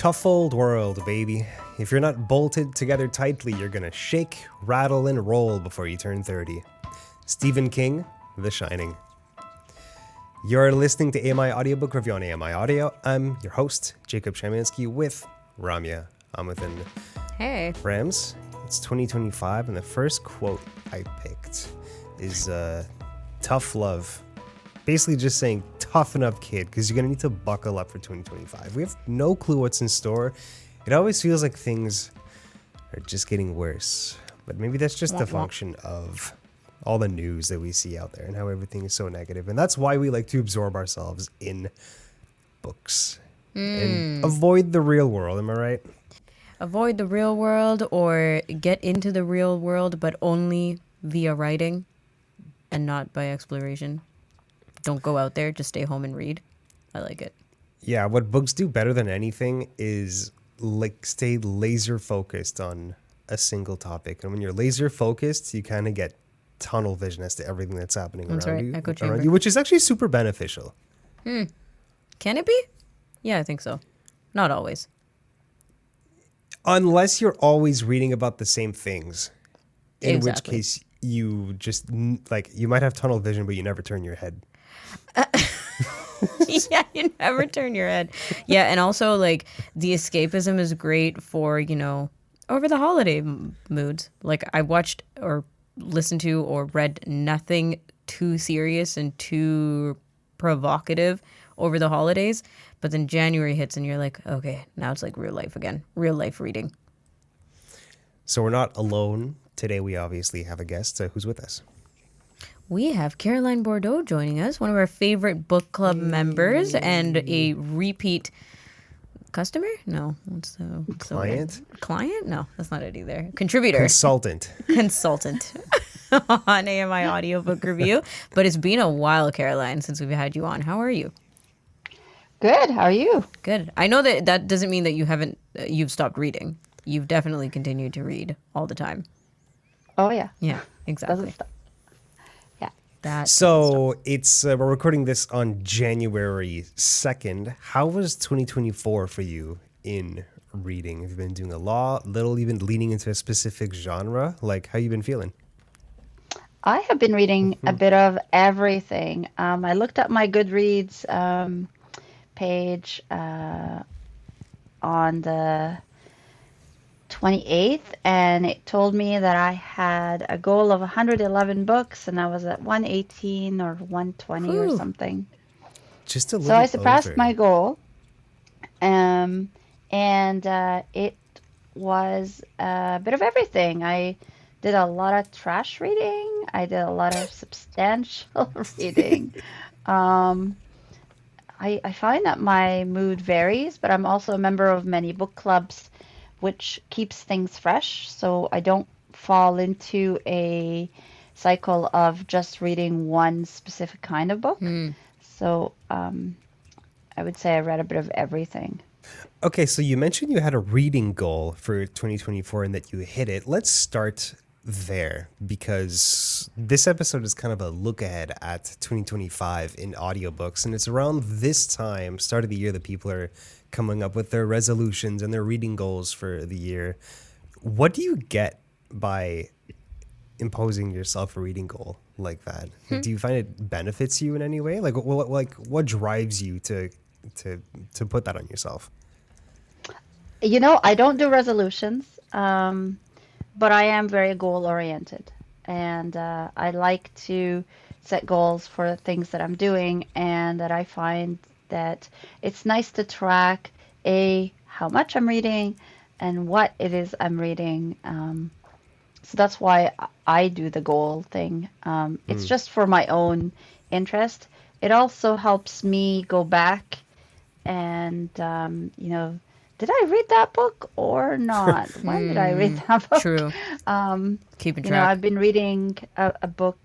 Tough old world, baby. If you're not bolted together tightly, you're gonna shake, rattle, and roll before you turn 30. Stephen King, The Shining. You're listening to AMI Audiobook Review on AMI Audio. I'm your host, Jacob Shamansky, with Ramya Amathan. Hey. Rams, it's 2025, and the first quote I picked is tough love. Basically just saying, toughen up, kid, because you're going to need to buckle up for 2025. We have no clue what's in store. It always feels like things are just getting worse. But maybe that's just a function of all the news that we see out there and how everything is so negative. And that's why we like to absorb ourselves in books and avoid the real world. Am I right? Avoid the real world or get into the real world, but only via writing and not by exploration. Don't go out there, just stay home and read. I like it. Yeah, what books do better than anything is like stay laser focused on a single topic. And when you're laser focused, you kind of get tunnel vision as to everything that's happening around you, which is actually super beneficial. Can it be? Yeah, I think so. Not always. Unless you're always reading about the same things, in which Exactly. case you just you might have tunnel vision, but you never turn your head. Yeah, you never turn your head. Yeah, and also like the escapism is great for, over the holiday moods. Like I watched or listened to or read nothing too serious and too provocative over the holidays. But then January hits and you're like, okay, now it's like real life again. Real life reading. So we're not alone. Today we obviously have a guest who's with us. We have Karoline Bourdeau joining us, one of our favorite book club members and a repeat customer? No. What's the Client? Client? No, that's not it either. Contributor. Consultant. Consultant on AMI Audiobook Review. But it's been a while, Karoline, since we've had you on. How are you? Good. How are you? Good. I know that doesn't mean that you've stopped reading. You've definitely continued to read all the time. Oh, yeah. Yeah, exactly. Doesn't stop. Yeah. So it's we're recording this on January 2nd. How was 2024 for you in reading? Have you been doing a little, even leaning into a specific genre? Like, how you been feeling? I have been reading a bit of everything. I looked at my Goodreads page on the 28th, and it told me that I had a goal of 111 books, and I was at 118 or 120 or something. Just a little. So I surpassed over. my goal, and it was a bit of everything. I did a lot of trash reading. I did a lot of substantial reading. I find that my mood varies, but I'm also a member of many book clubs, which keeps things fresh, so I don't fall into a cycle of just reading one specific kind of book. So I would say I read a bit of everything. Okay, so you mentioned you had a reading goal for 2024 and that you hit it. Let's start there, because this episode is kind of a look ahead at 2025 in audiobooks, and it's around this time, start of the year, that people are coming up with their resolutions and their reading goals for the year. What do you get by imposing yourself a reading goal like that? Do you find it benefits you in any way? Like what drives you to put that on yourself? I don't do resolutions, but I am very goal oriented, and I like to set goals for things that I'm doing, and that I find that it's nice to track how much I'm reading and what it is I'm reading. So that's why I do the goal thing. It's just for my own interest. It also helps me go back and, did I read that book or not? When did I read that book? True. Keeping track. I've been reading a book,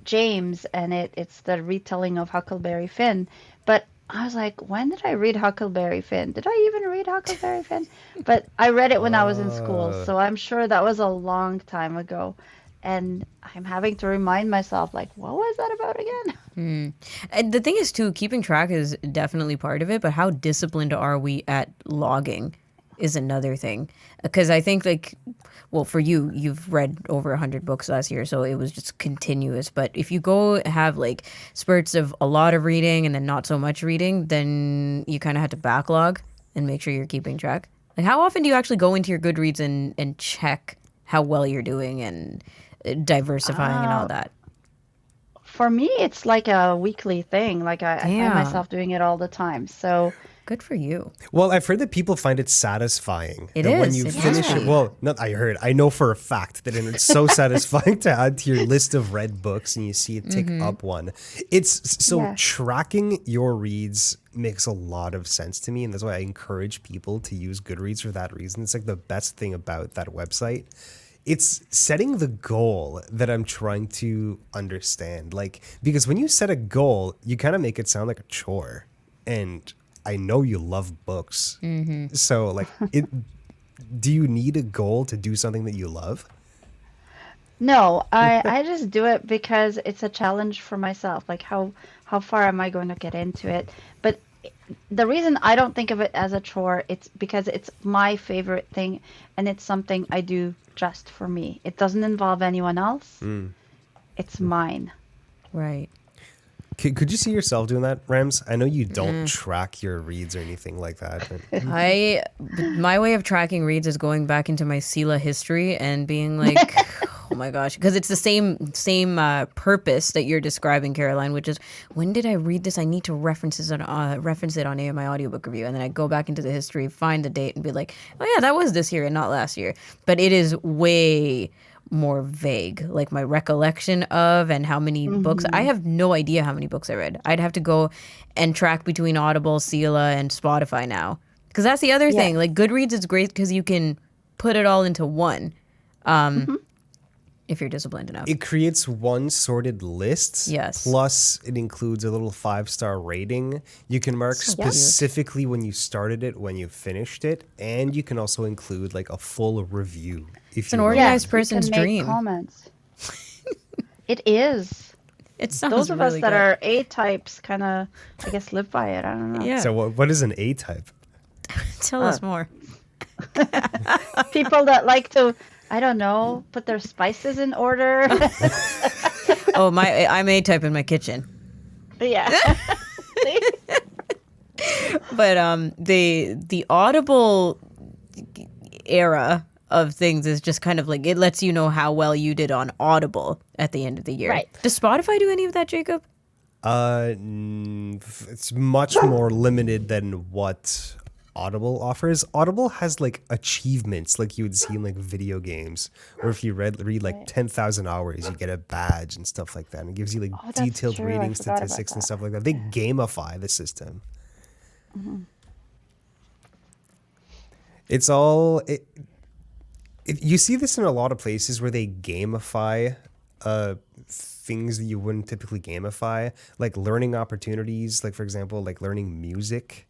James, and it's the retelling of Huckleberry Finn. But I was like, when did I read Huckleberry Finn? Did I even read Huckleberry Finn? But I read it when I was in school, so I'm sure that was a long time ago. and I'm having to remind myself, like, what was that about again? And the thing is, too, keeping track is definitely part of it, but how disciplined are we at logging is another thing. Because I think, like, well, for you, you've read over 100 books last year, so it was just continuous. But if you go have, like, spurts of a lot of reading and then not so much reading, then you kind of have to backlog and make sure you're keeping track. Like, how often do you actually go into your Goodreads and check how well you're doing and diversifying and all that? For me, it's like a weekly thing. Like I find Damn. myself doing it all the time. So Good for you. Well, I've heard that people find it satisfying. It that when is. you It finish is. it. Well, not I heard. I know for a fact that it's so satisfying to add to your list of read books and you see it tick up one. It's so Yeah. tracking your reads makes a lot of sense to me, and that's why I encourage people to use Goodreads for that reason. It's like the best thing about that website. It's setting the goal that I'm trying to understand. Like, because when you set a goal, you kind of make it sound like a chore. And I know you love books. So, like, do you need a goal to do something that you love? no, I just do it because it's a challenge for myself. Like how far am I going to get into it? But the reason I don't think of it as a chore, it's because it's my favorite thing and it's something I do just for me. It doesn't involve anyone else. It's mine. Right. Could you see yourself doing that, Rams? I know you don't track your reads or anything like that. But My way of tracking reads is going back into my Sela history and being like, oh my gosh, because it's the same purpose that you're describing, Caroline, which is when did I read this? I need to reference it on my audiobook review, and then I go back into the history, find the date, and be like, oh yeah, that was this year and not last year. But it is way more vague, like my recollection of and how many books. I have no idea how many books I read. I'd have to go and track between Audible, Sela, and Spotify now. Because that's the other thing. Like Goodreads is great because you can put it all into one if you're disciplined enough. it creates one sorted list. Yes. Plus, it includes a little 5-star rating. You can mark So cute. specifically when you started it, when you finished it, and you can also include like a full review. If It's an you want. organized You person's can make dream. comments. It is. It sounds Those of really us that good. are A types kind of, I guess, live by it. I don't know. Yeah. So what is an A type? Tell us more. People that like to, I don't know, put their spices in order. Oh, I'm A-type in my kitchen. Yeah. See? But the Audible era of things is just kind of like it lets you know how well you did on Audible at the end of the year. Right. Does Spotify do any of that, Jacob? It's much more limited than what Audible offers. Audible has like achievements like you would see in like video games, or if you read like 10,000 hours, you get a badge and stuff like that. And it gives you like Oh, that's detailed true. I reading forgot about statistics and that. stuff like that. They gamify the system. It's all you see this in a lot of places where they gamify things that you wouldn't typically gamify, like learning opportunities, like for example, like learning music.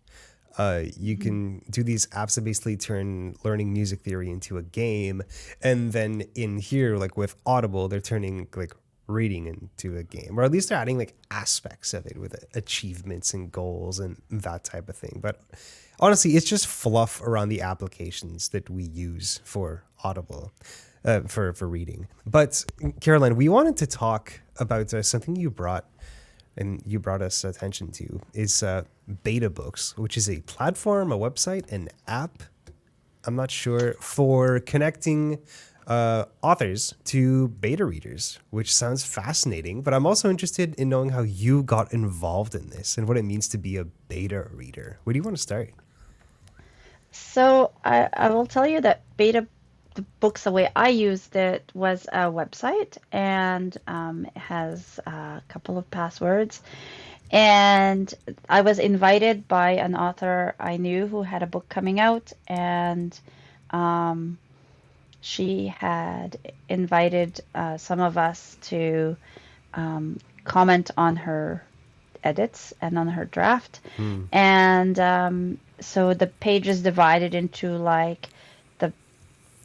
You can do these apps that basically turn learning music theory into a game, and then in here, like with Audible, they're turning like reading into a game, or at least they're adding like aspects of it with achievements and goals and that type of thing. But honestly, it's just fluff around the applications that we use for Audible, for reading. But Caroline, we wanted to talk about something you brought us attention to is BetaBooks, which is a platform, a website, an app, I'm not sure, for connecting authors to beta readers, which sounds fascinating. But I'm also interested in knowing how you got involved in this and what it means to be a beta reader. Where do you want to start? So I will tell you that the books, the way I used it was a website, and it has a couple of passwords. And I was invited by an author I knew who had a book coming out, and she had invited some of us to comment on her edits and on her draft. And so the page is divided into like the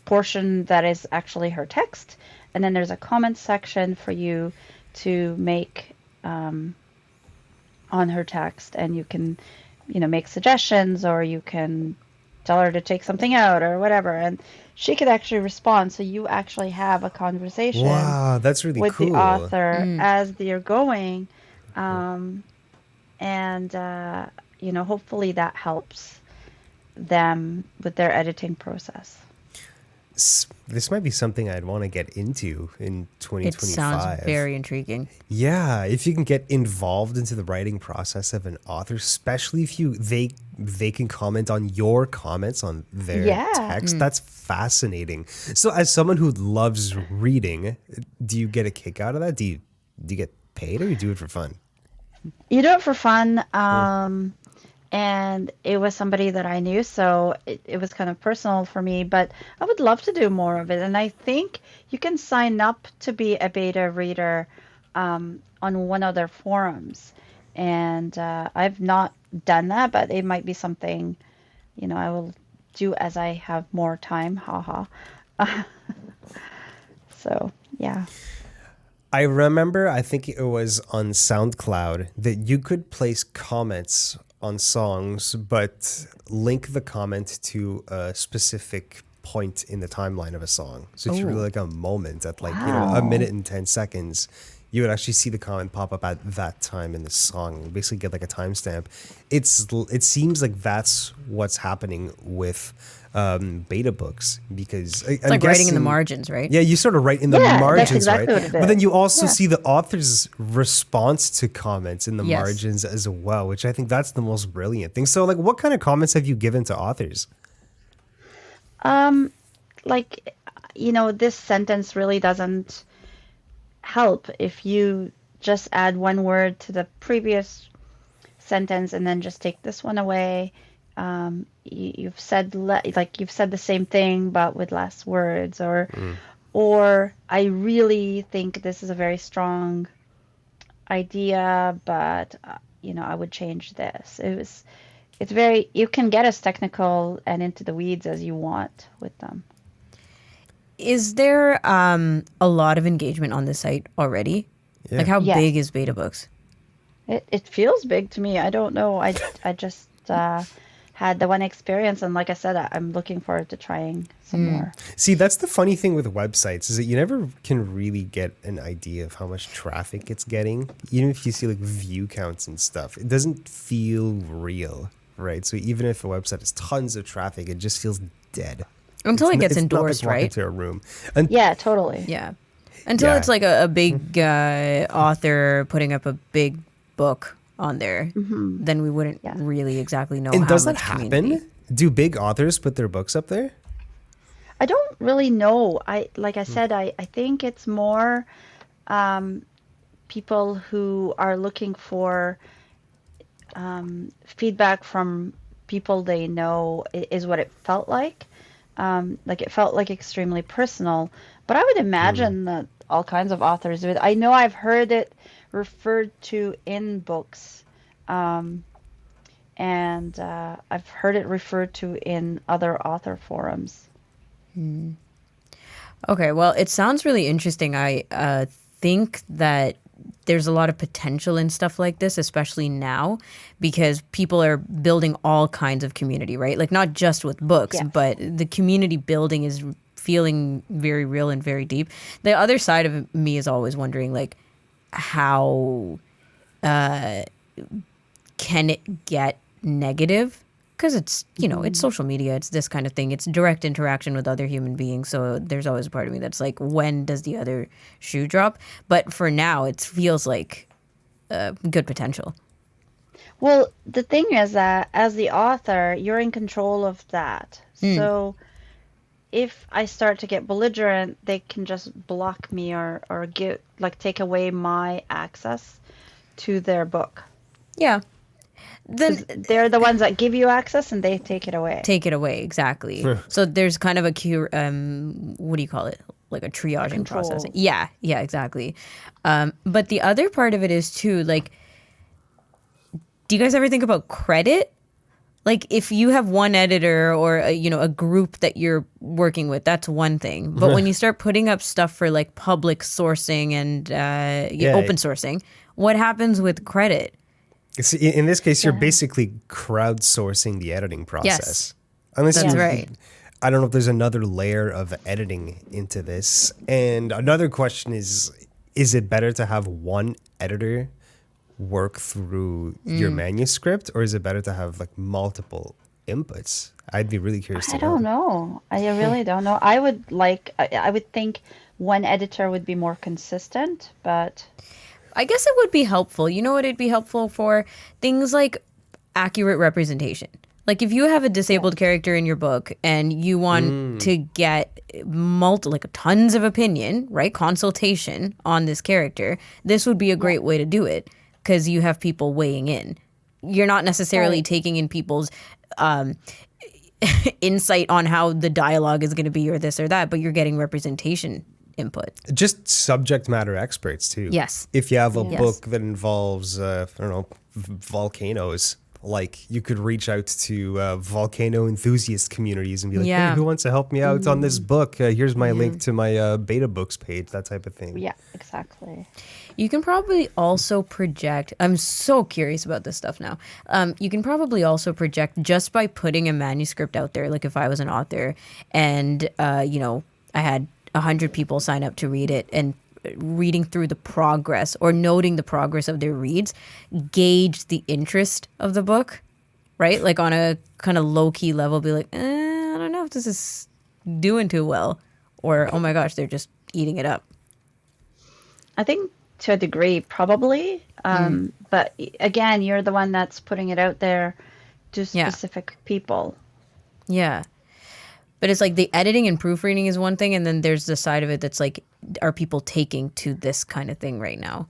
portion that is actually her text, and then there's a comment section for you to make on her text, and you can, make suggestions, or you can tell her to take something out or whatever, and she could actually respond. So you actually have a conversation Wow, that's really with the cool. author as you're going, and hopefully that helps them with their editing process. This might be something I'd want to get into in It 2025. sounds very intriguing. Yeah, if you can get involved into the writing process of an author, especially if they can comment on your comments on their Yeah. text, that's fascinating. So as someone who loves reading, do you get a kick out of that? Do you get paid, or you do it for fun? You do it for fun. And it was somebody that I knew, so it was kind of personal for me, but I would love to do more of it. And I think you can sign up to be a beta reader on one of their forums. And I've not done that, but it might be something, I will do as I have more time. Haha. So, yeah. I remember, I think it was on SoundCloud, that you could place comments on songs, but link the comment to a specific point in the timeline of a song. So if you really like a moment at like, a minute and 10 seconds, you would actually see the comment pop up at that time in the song. Basically get like a timestamp. It seems like that's what's happening with BetaBooks, because It's like writing in the margins, right? Yeah, you sort of write in the Yeah, that's margins, exactly right? what it But then is. you also Yeah. see the author's response to comments in the Yes. margins as well, which I think that's the most brilliant thing. So, like, what kind of comments have you given to authors? Like, this sentence really doesn't help if you just add one word to the previous sentence and then just take this one away. You've said you've said the same thing but with less words, or I really think this is a very strong idea, but I would change this. You can get as technical and into the weeds as you want with them. Is there a lot of engagement on the site already? Yeah. Like, how Yes. big is BetaBooks? It feels big to me. I don't know. I just had the one experience, and like I said, I'm looking forward to trying some more. See, that's the funny thing with websites, is that you never can really get an idea of how much traffic it's getting. Even if you see like view counts and stuff, it doesn't feel real, right? So even if a website has tons of traffic, it just feels dead. Until it gets It's not like endorsed, walking right? into a room. And Yeah, totally. Yeah. Until Yeah. it's like a big author putting up a big book on there, then we wouldn't Yeah. really exactly know And how does that much happen? community. Do big authors put their books up there? I don't really know. Like I said, I think it's more people who are looking for feedback from people they know is what it felt like. Like it felt like extremely personal. But I would imagine that all kinds of authors do it. I know I've heard it referred to in books, and I've heard it referred to in other author forums. Okay, well, it sounds really interesting. I think that there's a lot of potential in stuff like this, especially now, because people are building all kinds of community, right? Like not just with books, Yes. but the community building is feeling very real and very deep. The other side of me is always wondering, like, how can it get negative? Because it's, it's social media, it's this kind of thing. It's direct interaction with other human beings. So there's always a part of me that's like, when does the other shoe drop? But for now, it feels like good potential. Well, the thing is that as the author, you're in control of that. So if I start to get belligerent, they can just block me or take away my access to their book. Yeah. Then 'Cause they're the ones that give you access and they take it away. take it away, exactly. So there's kind of a what do you call it? Like a triaging process. Control. Yeah, exactly. But the other part of it is too, like, do you guys ever think about credit? Like if you have one editor or a group that you're working with, that's one thing. But when you start putting up stuff for like public sourcing and open sourcing, what happens with credit? In this case, you're basically crowdsourcing the editing process. Yes, Unless that's you, right. I don't know if there's another layer of editing into this. And another question is it better to have one editor work through your manuscript, or is it better to have like multiple inputs? I'd be really curious to I don't know. I really don't know. I would think one editor would be more consistent, but I guess it would be helpful. You know what it'd be helpful for? Things like accurate representation. Like if you have a disabled character in your book and you want to get tons of opinion, right? Consultation on this character, this would be a great way to do it because you have people weighing in. You're not necessarily taking in people's insight on how the dialogue is going to be or this or that, but you're getting representation input. Just subject matter experts too. Yes. If you have a book that involves, volcanoes, like you could reach out to volcano enthusiast communities and be like, hey, who wants to help me out on this book? Here's my link to my BetaBooks page, that type of thing. yeah, exactly. You can probably also project. I'm so curious about this stuff now. You can probably also project just by putting a manuscript out there. Like if I was an author and, I had 100 people sign up to read it and reading through the progress or noting the progress of their reads, gauge the interest of the book, right? Like on a kind of low key level, be like, I don't know if this is doing too well, or oh my gosh, they're just eating it up. I think to a degree, probably. But again, you're the one that's putting it out there to specific people. Yeah. But it's like the editing and proofreading is one thing, and then there's the side of it that's like, are people taking to this kind of thing right now?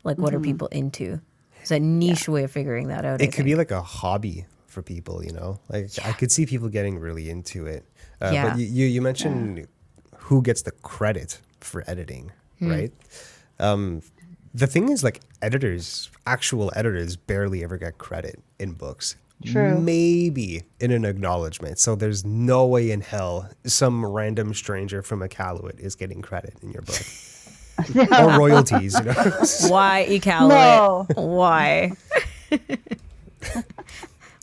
Like, what are people into? It's a niche way of figuring that out. It could be like a hobby for people, Like I could see people getting really into it. But you mentioned who gets the credit for editing, right? The thing is, like actual editors barely ever get credit in books. True. Maybe in an acknowledgement. So there's no way in hell some random stranger from Iqaluit is getting credit in your book. Or royalties, Why Iqaluit? No. Why?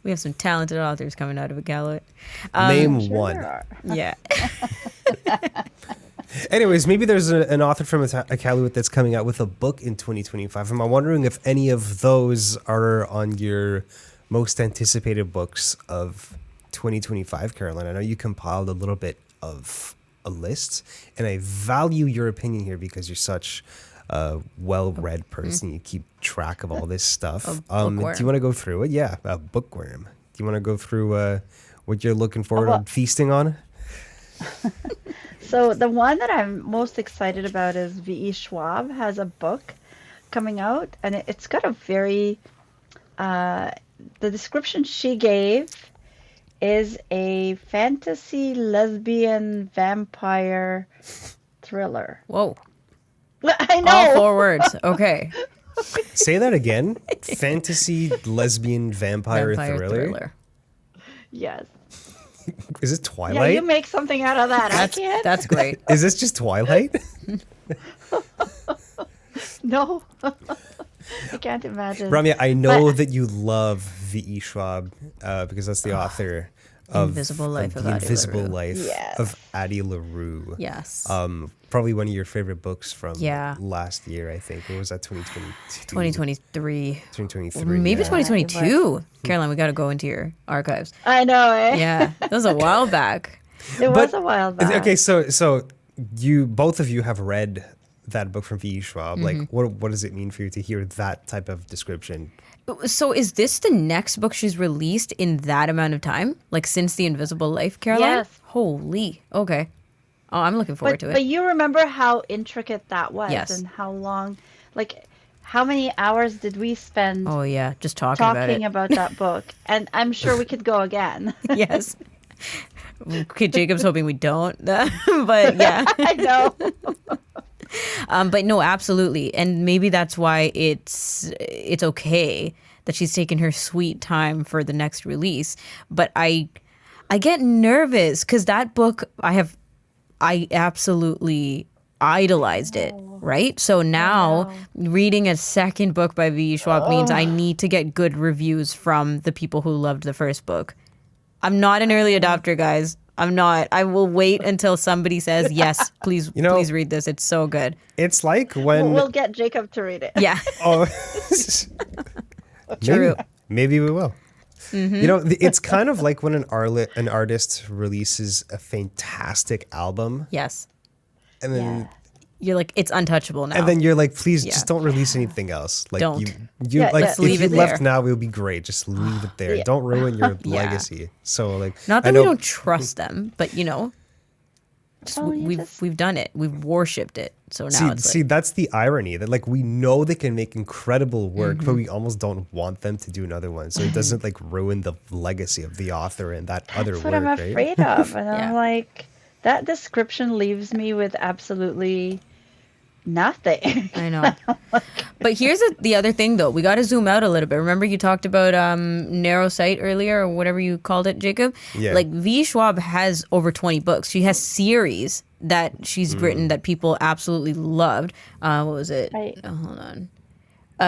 We have some talented authors coming out of Iqaluit. Name one. Yeah. Anyways, maybe there's an author from Iqaluit that's coming out with a book in 2025. I'm wondering if any of those are on your most anticipated books of 2025, Karoline. I know you compiled a little bit of a list, and I value your opinion here because you're such a well-read person. You keep track of all this stuff. Do you want to go through it? Yeah, a bookworm. Do you want to go through what you're looking forward to feasting on? So the one that I'm most excited about is V.E. Schwab has a book coming out, and it's got a very... the description she gave is a fantasy lesbian vampire thriller. Whoa. I know. All 4 words. Okay. Say that again. Fantasy lesbian vampire thriller. Yes. Is it Yeah, Twilight? you make something out of that. I can't. That's great. Is this just Twilight? No. I can't imagine. Ramya, I know that you love V.E. Schwab because that's the author of Invisible Life of The Addie Invisible LaRue. Life Yes. of Addie LaRue. Yes. Probably one of your favorite books from Yeah. last year, I think. What was that, 2022? 2023. 2023. Maybe yeah. 2022. Caroline, we got to go into your archives. I know, eh? Yeah. That was a while back. It was a while back. Okay, so you both of you have read that book from V.E. Schwab. Like, what does it mean for you to hear that type of description? So is this the next book she's released in that amount of time? Like since The Invisible Life, Caroline? Yes. Holy. Okay. Oh, I'm looking forward to it. But you remember how intricate that was, Yes. and how long, like, how many hours did we spend Oh, yeah. Just talking about it. about that book? And I'm sure we could go again. Yes. Okay, Jacob's hoping we don't. But yeah. I know. But no, absolutely. And maybe that's why it's okay that she's taking her sweet time for the next release. But I get nervous because that book I absolutely idolized it, right? So now reading a second book by V. Schwab means I need to get good reviews from the people who loved the first book. I'm not an early adopter, guys. I'm not. I will wait until somebody says, yes, please, please read this. It's so good. It's like when... We'll get Jacob to read it. Yeah. Oh, True. Maybe we will. It's kind of like when an artist releases a fantastic album, Yes. and then You're like, it's untouchable now. and then you're like, please just don't release anything else. Like Don't. you Yeah, like just if leave you it left there. now, it would be great. Just leave it there. Don't ruin your legacy. So like, Not I that we know- don't trust them, but just, Well, you we've done it. We've worshipped it. So now it's See, that's the irony that like we know they can make incredible work, Mm-hmm. but we almost don't want them to do another one. So it doesn't like ruin the legacy of the author and that other That's work, what I'm right? afraid of. And Yeah. I'm like, that description leaves me with absolutely nothing. I know. But here's the other thing, though. We got to zoom out a little bit. Remember you talked about narrow sight earlier, or whatever you called it, Jacob? Yeah. Like V. Schwab has over 20 books. She has series that she's written that people absolutely loved. What was it? Right. Hold on.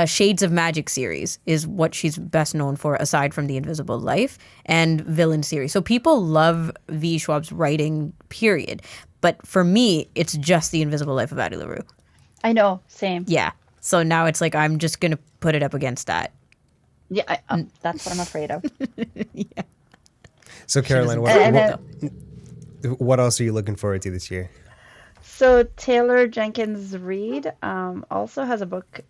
Shades of Magic series is what she's best known for, aside from The Invisible Life and Villain series. So people love V. Schwab's writing, period. But for me, it's just The Invisible Life of Addie LaRue. I know, same. Yeah. So now it's like I'm just going to put it up against that. Yeah, that's what I'm afraid of. So Caroline, what else are you looking forward to this year? So Taylor Jenkins Reid also has a book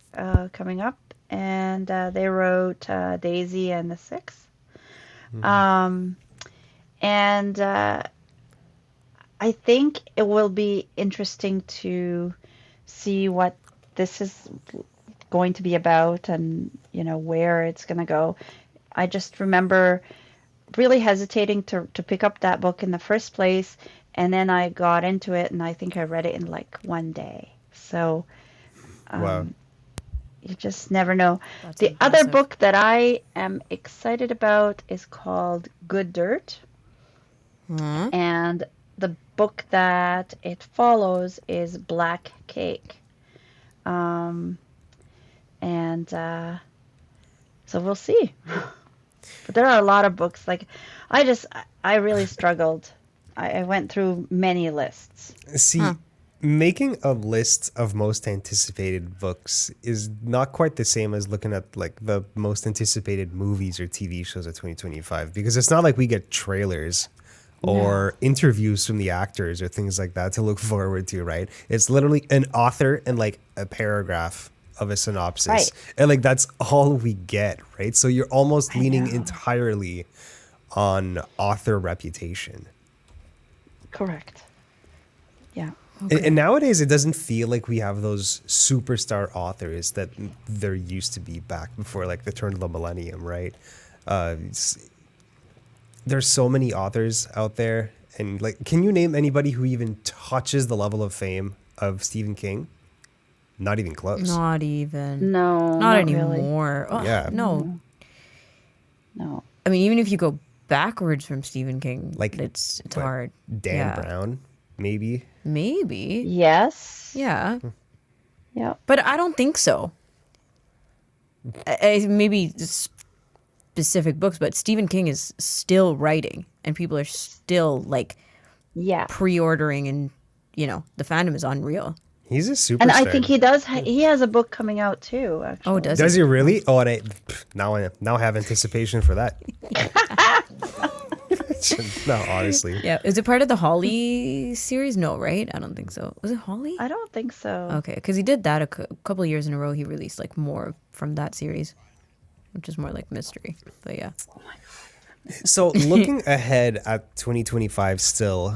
coming up, and they wrote Daisy and the Six. And I think it will be interesting to see what this is going to be about and, where it's going to go. I just remember really hesitating to pick up that book in the first place. And then I got into it, and I think I read it in like one day. So Wow. you just never know. That's The other impressive. book that I am excited about is called Good Dirt. And the book that it follows is Black Cake. So we'll see. But there are a lot of books. Like, I really struggled. I went through many lists. See, making a list of most anticipated books is not quite the same as looking at like the most anticipated movies or TV shows of 2025, because it's not like we get trailers or interviews from the actors or things like that to look forward to, right? It's literally an author and like a paragraph of a synopsis. Right. And like that's all we get, right? So you're almost leaning entirely on author reputation. Correct. Yeah. And nowadays, it doesn't feel like we have those superstar authors that there used to be back before, like the turn of the millennium, right? There's so many authors out there, and like, can you name anybody who even touches the level of fame of Stephen King? Not even close. Not even. No, Not really. anymore. Oh, Yeah. No. No. I mean, even if you go backwards from Stephen King, Like, it's what, hard. Dan Yeah. Brown, maybe. Maybe. Yes. Yeah. Yeah. But I don't think so. Maybe specific books, but Stephen King is still writing, and people are still like Yeah. pre-ordering, and the fandom is unreal. He's a superstar. And I think he does. He has a book coming out too. Actually. Oh, does Does he? he really? Oh, and now I have anticipation for that. No, honestly. Yeah. Is it part of the Holly series? No, right? I don't think so. Was it Holly? I don't think so. Okay, because he did that a couple of years in a row. He released like more from that series, which is more like mystery. But yeah. So looking ahead at 2025 still,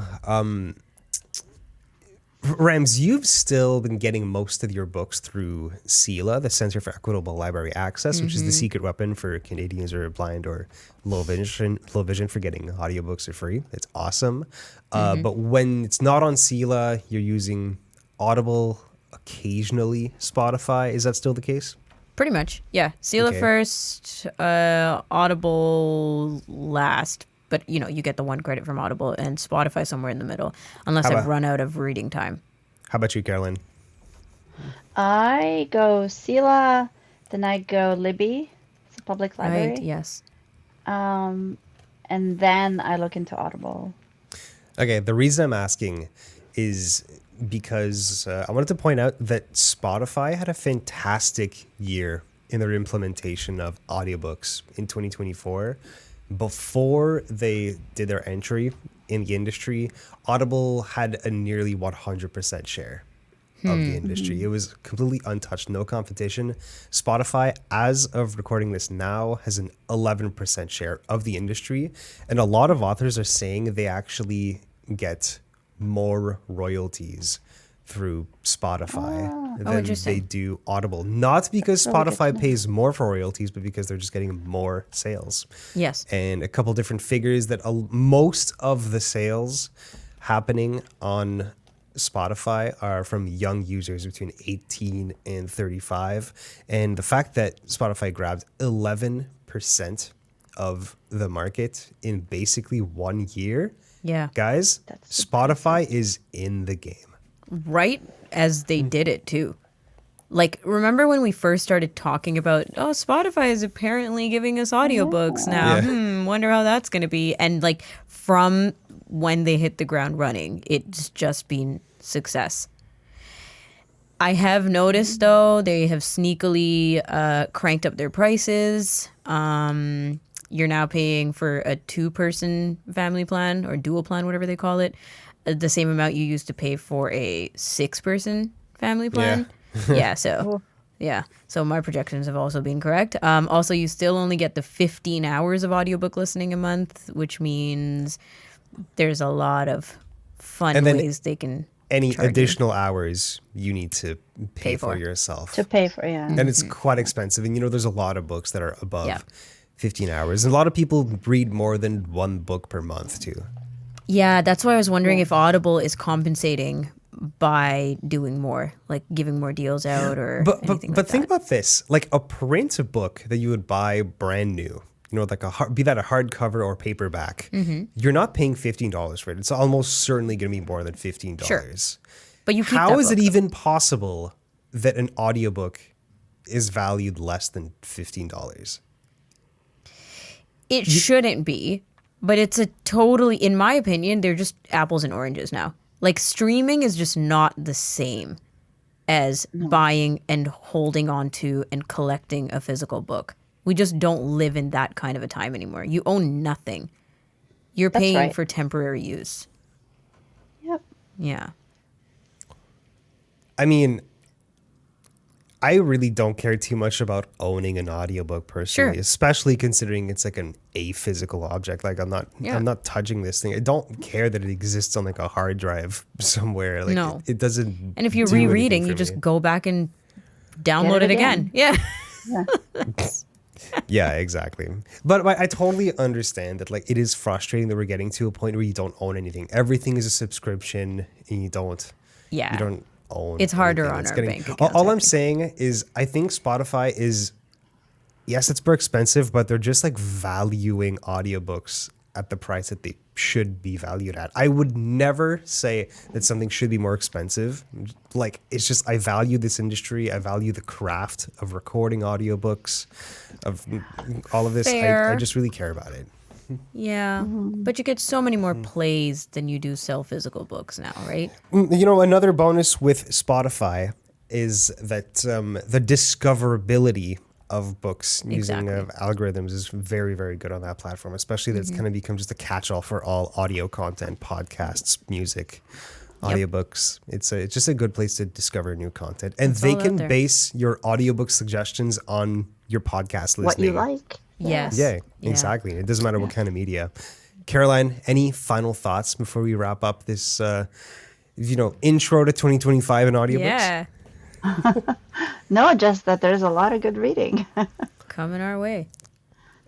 Rams, you've still been getting most of your books through CELA, the Center for Equitable Library Access, which is the secret weapon for Canadians who are blind or low vision for getting audiobooks for free. It's awesome. But when it's not on CELA, you're using Audible, occasionally Spotify. Is that still the case? Pretty much, yeah. Sela Okay. first, Audible last. But, you know, you get the one credit from Audible and Spotify somewhere in the middle, unless How I've about- run out of reading time. How about you, Caroline? I go Sila, then I go Libby. It's a public Right, library. yes. And then I look into Audible. Okay, the reason I'm asking is because I wanted to point out that Spotify had a fantastic year in their implementation of audiobooks in 2024. Before they did their entry in the industry, Audible had a nearly 100% share of the industry. It was completely untouched, no competition. Spotify, as of recording this now, has an 11% share of the industry. And a lot of authors are saying they actually get more royalties through Spotify than they interesting. do Audible. Not because That's really good to Spotify know. pays more for royalties, but because they're just getting more sales. Yes. And a couple different figures that most of the sales happening on Spotify are from young users between 18 and 35. And the fact that Spotify grabbed 11% of the market in basically 1 year, Yeah. guys, That's Spotify is in the game. Right as they did it, too. Like, remember when we first started talking about, oh, Spotify is apparently giving us audiobooks now. Yeah. Wonder how that's going to be. And, like, from when they hit the ground running, it's just been success. I have noticed, though, they have sneakily cranked up their prices. You're now paying for a 2-person family plan or dual plan, whatever they call it, the same amount you used to pay for a 6-person family plan. Yeah, so yeah. So my projections have also been correct. Also, you still only get the 15 hours of audiobook listening a month, which means there's a lot of fun And then ways they can Any charge you. additional hours you need to pay Pay for for. yourself. To pay for, yeah. And it's quite expensive. And, you know, there's a lot of books that are above Yeah. 15 hours. And a lot of people read more than one book per month, too. Yeah, that's why I was wondering if Audible is compensating by doing more, like giving more deals out or anything But like think that. about this, like a print book that you would buy brand new, you know, like be that a hardcover or paperback, you're not paying $15 for it. It's almost certainly going to be more than $15. Sure. But you keep How that is it book. even possible that an audiobook is valued less than $15? It shouldn't be, but it's a totally, in my opinion, they're just apples and oranges now. Like streaming is just not the same as buying and holding on to and collecting a physical book. We just don't live in that kind of a time anymore. You own nothing. You're That's paying right. for temporary use. Yep. Yeah. I mean, I really don't care too much about owning an audiobook personally, Sure. especially considering it's like a physical object. Like I'm Yeah. not touching this thing. I don't care that it exists on like a hard drive somewhere. Like No. it doesn't. And if you're do anything rereading, for you just me. go back and download Get it it again. again. Yeah. Yeah, exactly. But I totally understand that like it is frustrating that we're getting to a point where you don't own anything. Everything is a subscription, and you don't Yeah. own. It's harder anything. on It's our getting- bank all accounts, all I I'm think. saying is I think Spotify is, yes, it's more expensive, but they're just like valuing audiobooks at the price that they should be valued at. I would never say that something should be more expensive. Like it's just I value this industry. I value the craft of recording audiobooks, of all of this. I Fair. just really care about it. Yeah. But you get so many more plays than you do sell physical books now, right? You know, another bonus with Spotify is that the discoverability of books using Exactly. algorithms is very, very good on that platform, especially that it's kind of become just a catch-all for all audio content, podcasts, music, audiobooks. It's just a good place to discover new content. And It's they all out can there. base your audiobook suggestions on your podcast listening. What you like. Yes. Yeah, exactly. It doesn't matter what kind of media. Caroline, any final thoughts before we wrap up this, intro to 2025 in audiobooks? Yeah. No, just that there's a lot of good reading. Coming our way.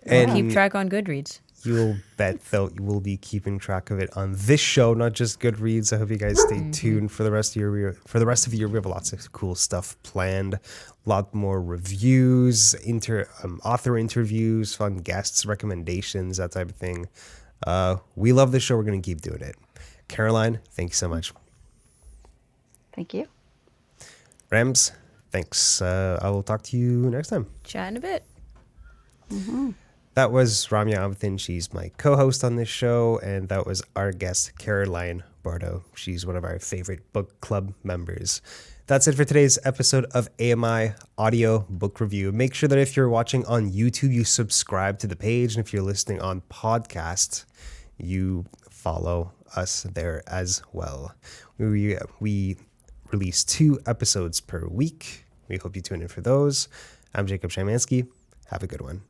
And Keep track on Goodreads. You'll bet, though, you will be keeping track of it on this show, not just Goodreads. I hope you guys stay tuned for the rest of your year. We have lots of cool stuff planned, a lot more reviews, author interviews, fun guests, recommendations, that type of thing. We love this show. We're going to keep doing it. Karoline, thank you so much. Thank you. Rams, thanks. I will talk to you next time. Chat in a bit. That was Ramya Amathin. She's my co-host on this show, and that was our guest, Karoline Bourdeau. She's one of our favorite book club members. That's it for today's episode of AMI Audio Book Review. Make sure that if you're watching on YouTube, you subscribe to the page, and if you're listening on podcast, you follow us there as well. We release 2 episodes per week. We hope you tune in for those. I'm Jacob Szymanski. Have a good one.